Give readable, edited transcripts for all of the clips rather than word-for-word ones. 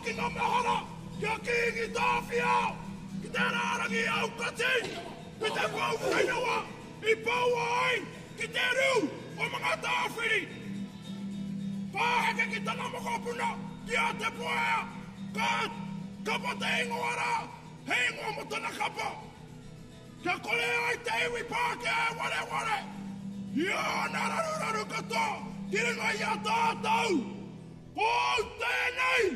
ki ngā mehara, kia kingi tāwhia, ki te rārangi au kati, ki te pau whainua, I pau ai, ki te ru o mga tāwhiri. Pāheke ki tana mokopuna, ki a te poea, kapa te ingoara, he ingoa mo tana kapa. Kia kore ai te iwi pāke e ware ware. Ia nā raru raru katoa, ki ringa I a tātou. Ko tēnei,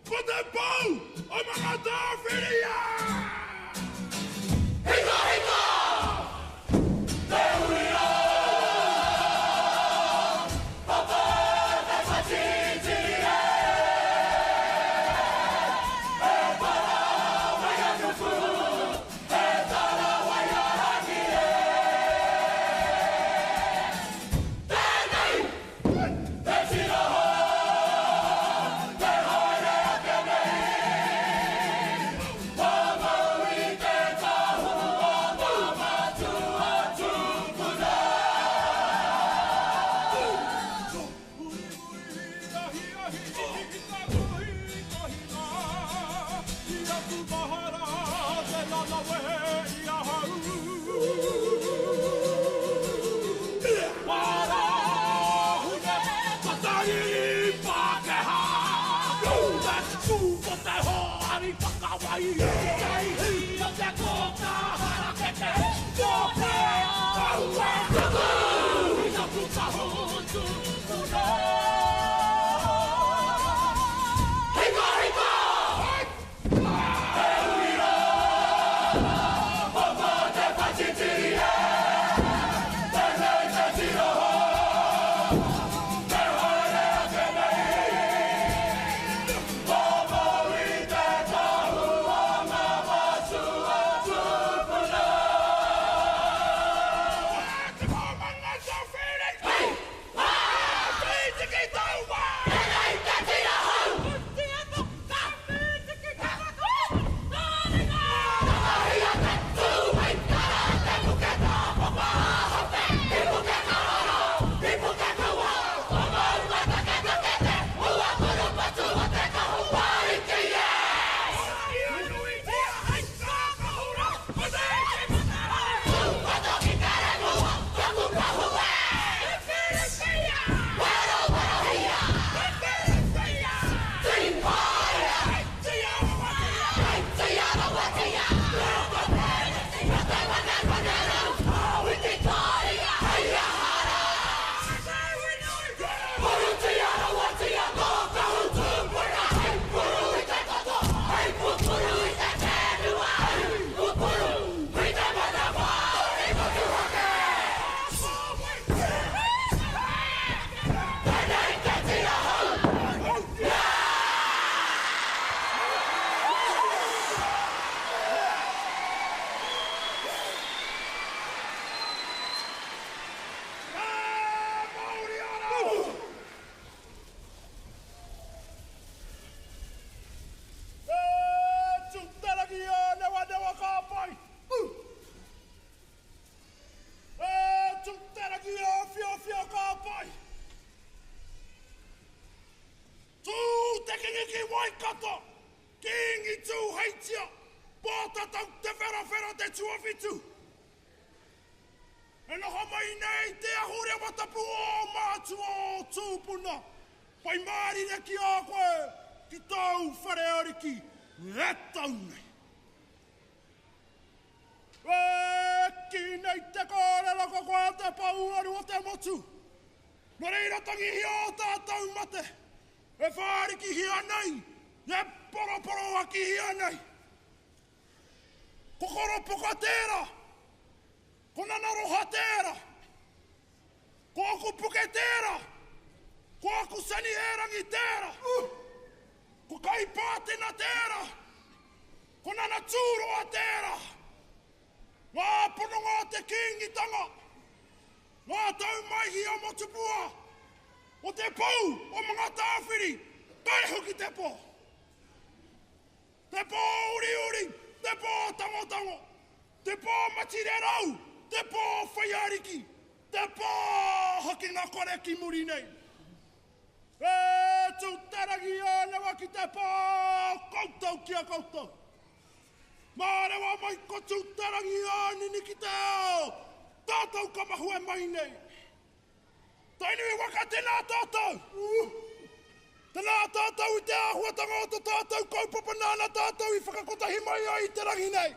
ko te pau o mga tāwhiri. Hika, hika! Te uri o! Papa, te whatiti e! E para wai anuku, e tara wai arangi e! Tēnei, te tiraho, te haere ake nei. Wamau I te tahu o ngā matua tupuna. E noho mai nei te ahure watapu o mātua o tūpuna. Pai mārire ki a koe, ki tau whare ariki, e tau nei. Ki nei te kōrero ko koe te pau aru o te motu. No reira tangi hia o tātou mate. E whāriki hia nei, e poroporo aki hia nei. Kokoro poka tērā. Ko nanaroha tērā, ko aku puke tērā, ko aku sani erangi tērā, ko kai pātena tērā, ko nana tūroa tērā, ngā pononga te kingitanga, ngā taumaihi o motupua, o te pau o mga tāwhiri, kai hoki te pō. Te pō uri uri, te pō tango tango, te pō matire rau, te pō whaiariki, te pō hoki ngā kore ki muri nei. E tūtaragi ane wa ki te pō koutou kia koutou. Mārewa mai kotu tarangi ani ni ki te ao. Tātou ka mahu e mai nei. Tainui waka tēnā tātou. Tēnā tātou I te āhuatanga o te tātou kaupapa nāna tātou I whakakotahi mai ai te rangi nei.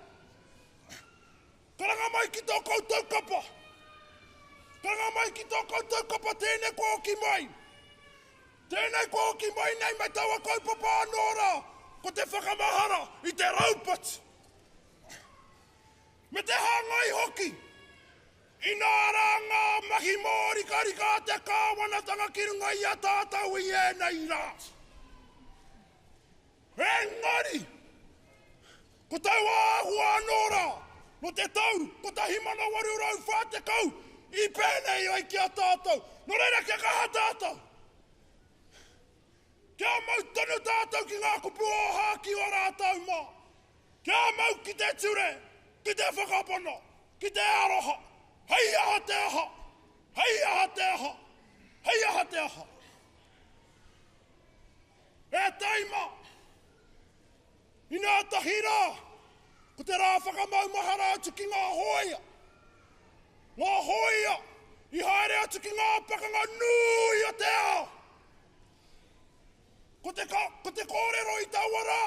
Karanga mai ki tō koutou kapa. Karanga mai ki tō koutou kapa tēnei ko oki mai. Tēnei ko oki mai nei mai taua kaupapa anora. Ko te whakamahara I te raupati. Me te hangai hoki. I nā ranga mahi mōri karika te kāwanatanga ki runga I a tātou I ēnei rā. Engari, ko tau āhua anōra, no te tau, ko ta himana wari urau whāte kau, I pēnei ai ki a tātou, no reira kia kaha tātou. Kia mau tonu tātou ki ngā kupu o hāki o rātou mā. Kia mau ki te ture, ki te whakapono, ki te aroha. Hei aha te aha! Hei aha te aha! Hei aha te aha! E taima! I nā tahira! Ko te rā whakamaumahara atu ki ngā hoia! Ngā hoia! I haere atu ki ngā pakanga nui o te ao! Ko te kōrero I taua rā!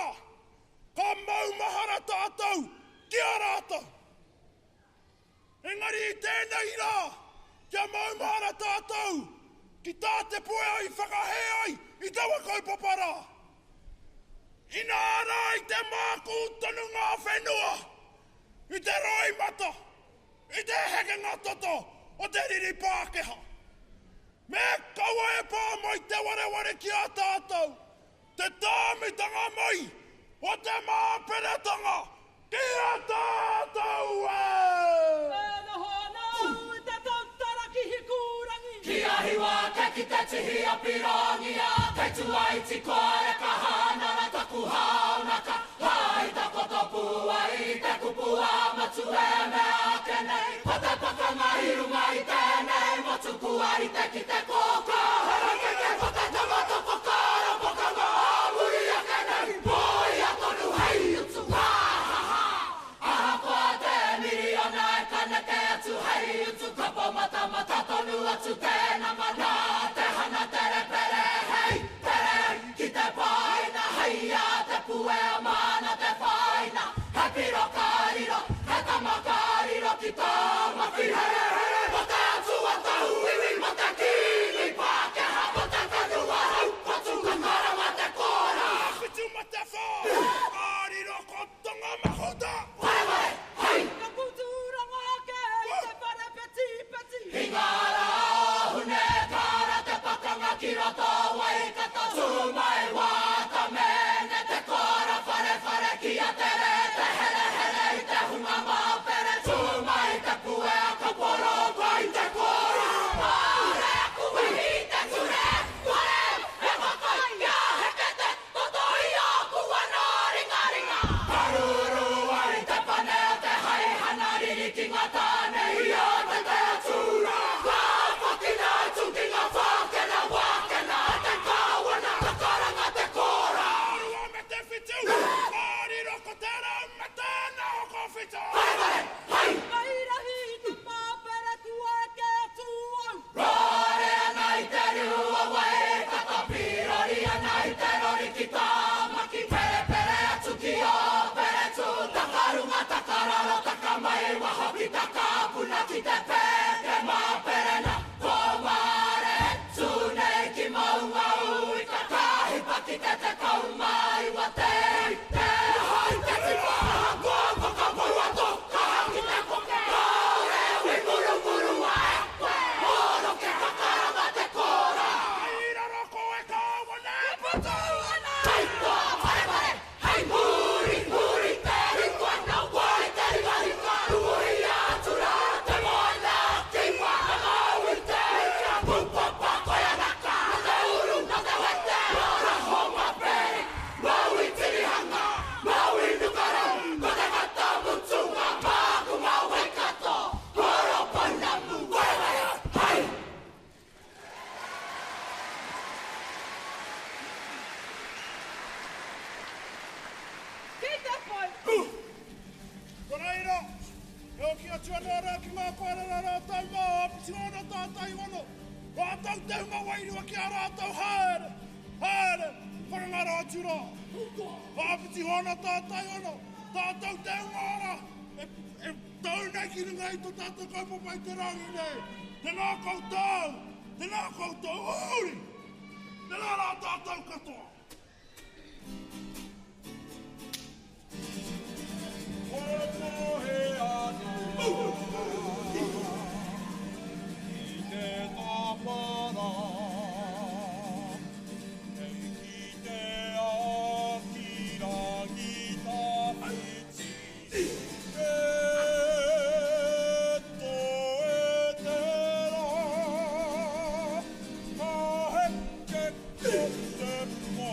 Ka maumahara tātou! Kia rātou! Engari I tēnei rā, kia maumahara tātou, ki tā te poe ai whakahe ai, I taua kaupapa rā. I nā rā I te māku tonu ngā whenua, I te roi mata, I te hekenga toto, o te riri Pākeha. Me kaua e pā mai te wareware ki a tātou, te tāmitanga mai, o te māperetanga, ki a tātou Kia hiwa ke ki te tihi a pirangia, kei tuaiti koe ka hānara taku haunaka, hai ta kotopu ai te kupu a matu e mea kenei, ko te pakanga hirunga I tēnei, motuku ai te ki te kōka, hera keke ko te tamato pokara, pokama āmuri a kenei, poi a tonu hei utu wāhaha, aha koa te miriona e kaneke atu hei utu kapo mata mata tonu atu tēna mana, te hana tere pere, hei, pere, ki te paina, hei a te pue a mana te whaina, he piro kariro, he tama kariro ki tā maki, he, mo te atu a tahu iwi, mo te ki Tuanara ki ngā koerara rātau mā apiti ona tātai wano. Rātau tau mā wairua ki a rātau haere. Haere, whanangara atu rā. Apiti ona tātai ono. Tātau tau ngāra. E tau nei ki runga i tō tātou kaupapai te rangi nei. Tēnā koutou. Tēnā koutou uri. Tēnā rā tātou katoa. Otohe ano. Ite tapara. Eikite akira gita pichi. Eto etera. Kaheke kote mo.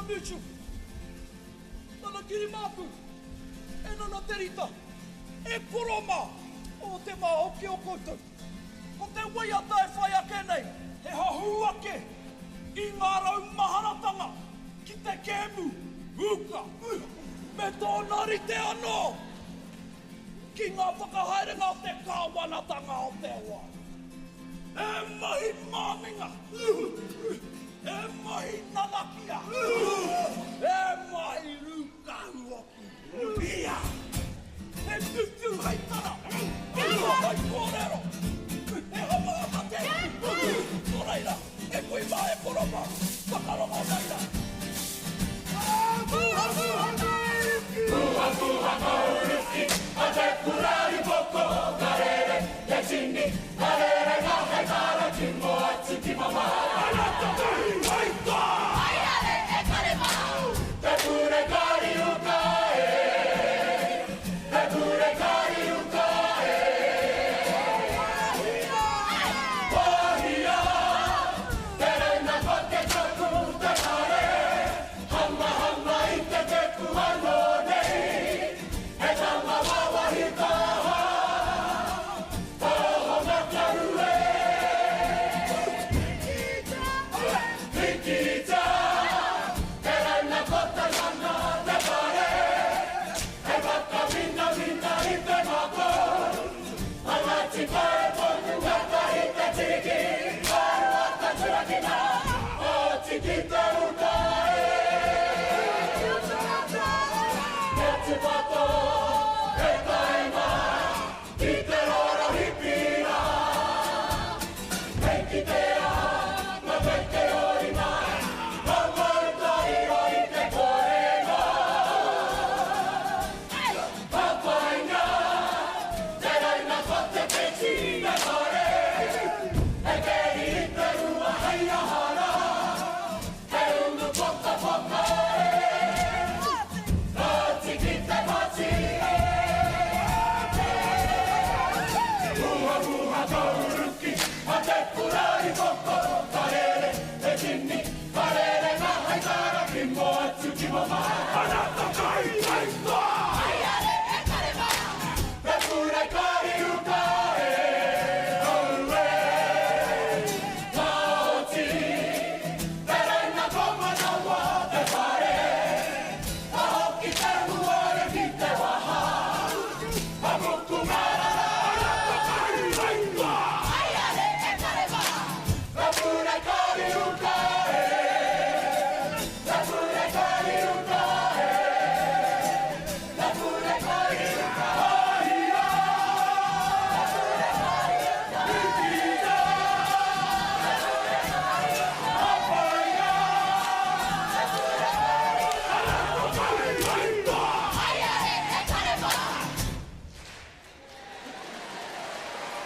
Michu, nana Kirimapu, e nana Terita, e Kuroma, o te mahoki o koutou. Ko te waiata e whai ake nei, he hahu ake, i ngā rau maharatanga, ki te kēmu, uka, me tōnari te anō, ki ngā whakahaerenga o te kāwanatanga o te wā. E mahi māminga, e mahi nanakia, e mahi rukahuoki, ia, e tutu hei tara, e hai kōrero, e hamaata te, tō reira, e koe mā e koroma, whakarongo reira. Puha puha kauruki, a te purari poko, karere, te tini, karere ngā hei kara ki mo atu ki mama. Anata mai waita! Ai ale e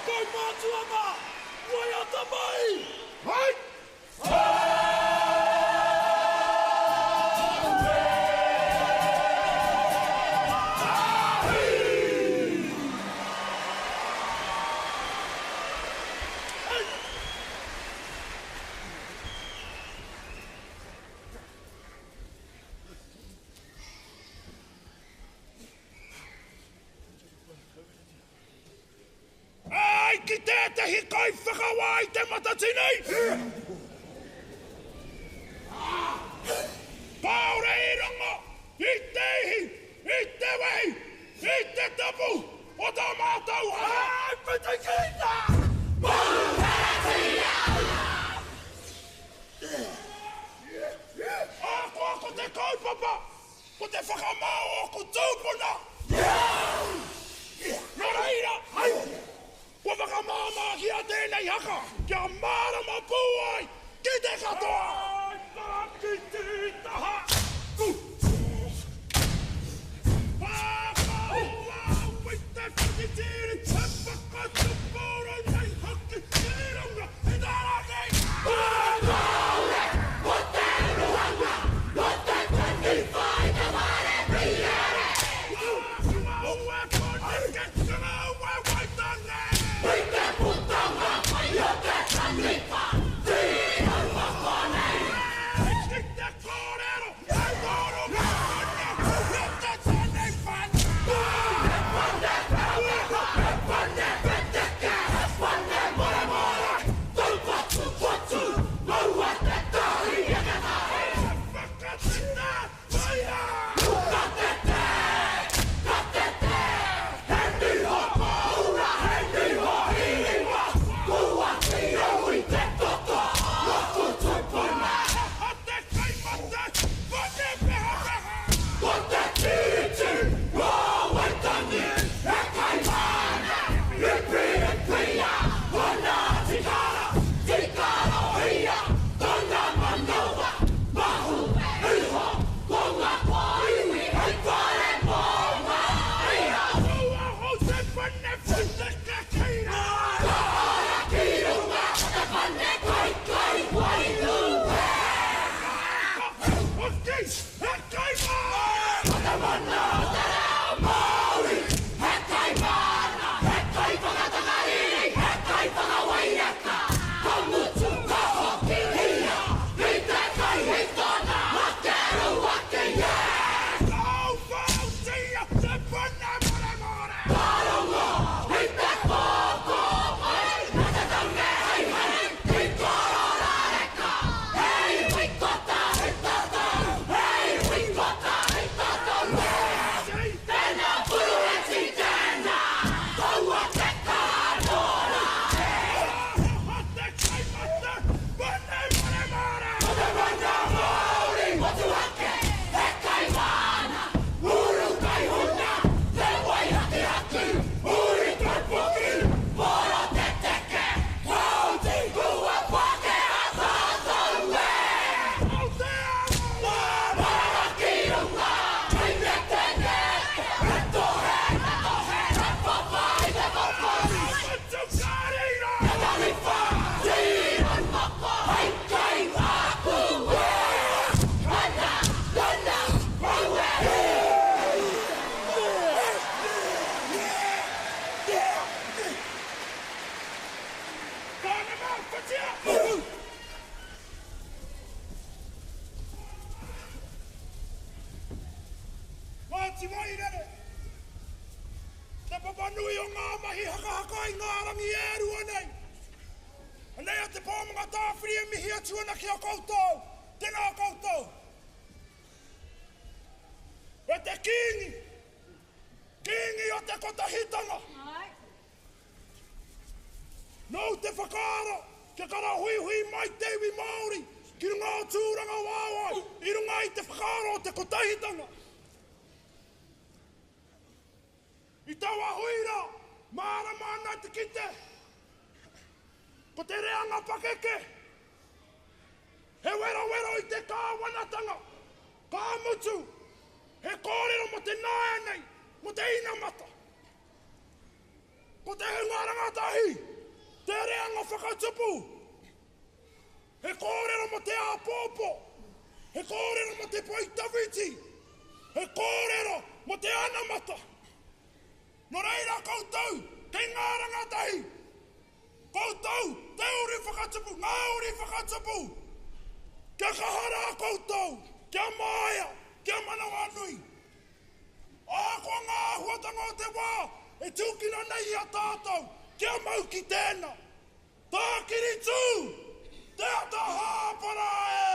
Kai mātuama! Waiata mai! Hai! Ai, ki tētahi kai whakawai te matatini! Kaore i rongo, i teihi, i te wehi, i te tapu, o tā mātau hara! Ai, pita kita! Ako ako te kaupapa, ko te whakamau o ku tūpuna! Nora ira, hai! Wa whakamāmāhi a tēnei haka, kia mārama pūai, ki te katoa! Ai, ki te taha! Whakau, with the whakitiri, te whakatu pōro nei haki, te runga, e tārakei! Whakaure, o te ruanga, o te tani whai te ware priere! Whakau e kone ke tangau e waitane! Te putanga, o te tanipa, tira wakone! Ki te kōrero, e tōro wakone, o te tanipa! Hey! ati wairere. Te papanui o ngā mahi haka i ngā rangi e rua nei. Nei a te pōmanga tāwhiri e mihi atuana ki a koutou. Tēnā koutou. E te kingi. Kingi o te kotahitanga. Nau te whakaara. Ke kara hui mai tewi Māori. Ki runga o tūranga wāwai. I runga i te whakaara o te kotahitanga. I taua huira, māra mana te kite. Ko te reanga pakeke. He wera i te kāwanatanga. Ka mutu. He kōrero mo te nāia nei. Mo te ina mata. Ko te hungaranga tahi. Te reanga whakatupu. He kōrero mo te āpōpō. He kōrero mo te poitawiti. He kōrero mo te anamata. No reira koutou, kei ngā rangatahi. Koutou, te uri whakatupu, ngā uri whakatupu. Kia kahara a koutou, kia māia, kia manawanui. Ākua ngā huatanga o te wā, e tūkina nei a tātou, kia mau ki tēnā. Tā kiri tū, te ata hāpara e!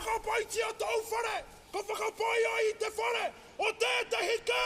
Whakapaiti a tau whare, ka whakapai ai I te whare, o tētahi kē!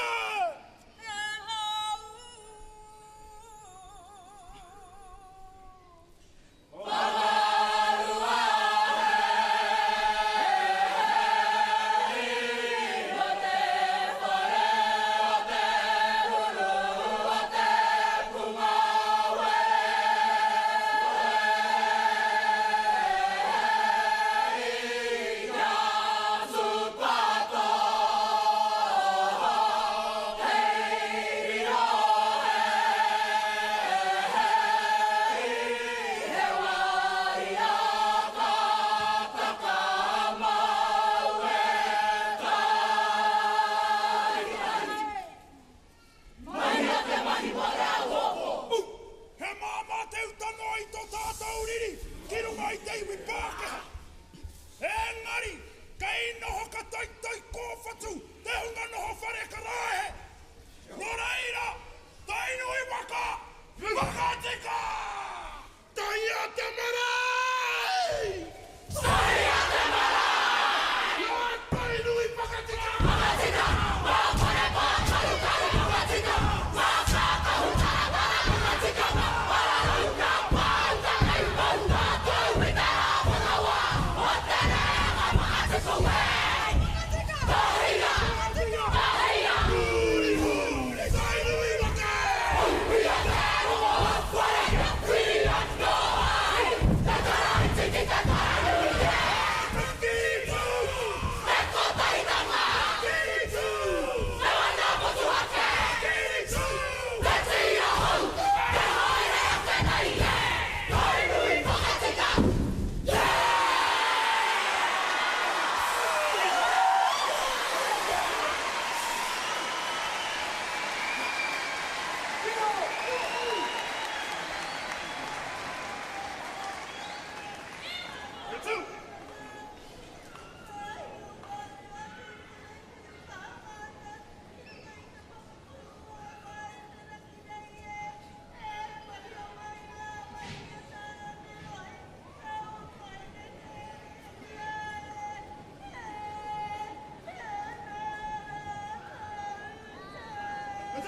E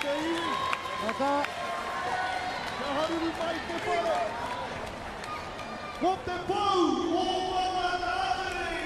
te iwi. Aka. Ka haruru mai te whare. Ko te pau o Wanganari.